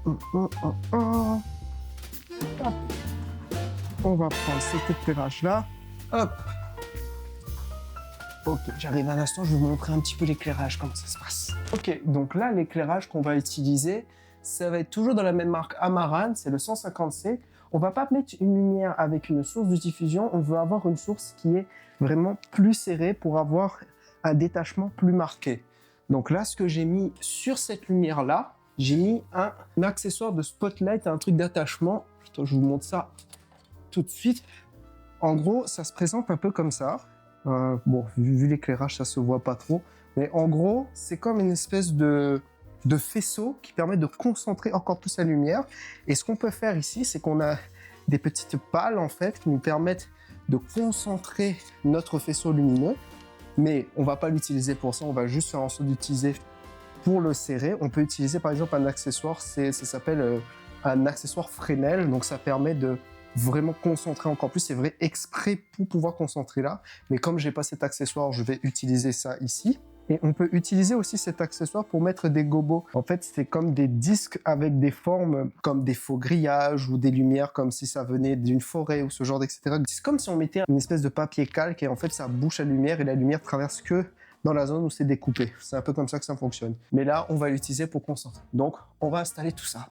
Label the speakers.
Speaker 1: Hop. On va prendre cet éclairage-là. Hop. Ok, j'arrive à l'instant, je vais vous montrer un petit peu l'éclairage, comment ça se passe. Ok, donc là, l'éclairage qu'on va utiliser, ça va être toujours de la même marque Amaran, c'est le 150C. On va pas mettre une lumière avec une source de diffusion, on veut avoir une source qui est vraiment plus serrée pour avoir un détachement plus marqué. Donc là, ce que j'ai mis sur cette lumière-là, j'ai mis un accessoire de spotlight, un truc d'attachement. Je vous montre ça tout de suite. En gros, ça se présente un peu comme ça. Bon, vu l'éclairage, ça se voit pas trop. Mais en gros, c'est comme une espèce de faisceau qui permet de concentrer encore plus la lumière. Et ce qu'on peut faire ici, c'est qu'on a des petites pales, en fait, qui nous permettent de concentrer notre faisceau lumineux. Mais on va pas l'utiliser pour ça, on va juste faire en sorte d'utiliser pour le serrer. On peut utiliser, par exemple, un accessoire, ça s'appelle un accessoire Fresnel. Donc, ça permet de vraiment concentrer encore plus, c'est vrai, exprès pour pouvoir concentrer là. Mais comme j'ai pas cet accessoire, je vais utiliser ça ici. Et on peut utiliser aussi cet accessoire pour mettre des gobos. En fait, c'est comme des disques avec des formes comme des faux grillages ou des lumières comme si ça venait d'une forêt ou ce genre d'etc. C'est comme si on mettait une espèce de papier calque et en fait, ça bouche la lumière et la lumière traverse que dans la zone où c'est découpé. C'est un peu comme ça que ça fonctionne. Mais là, on va l'utiliser pour concentrer. Donc, on va installer tout ça.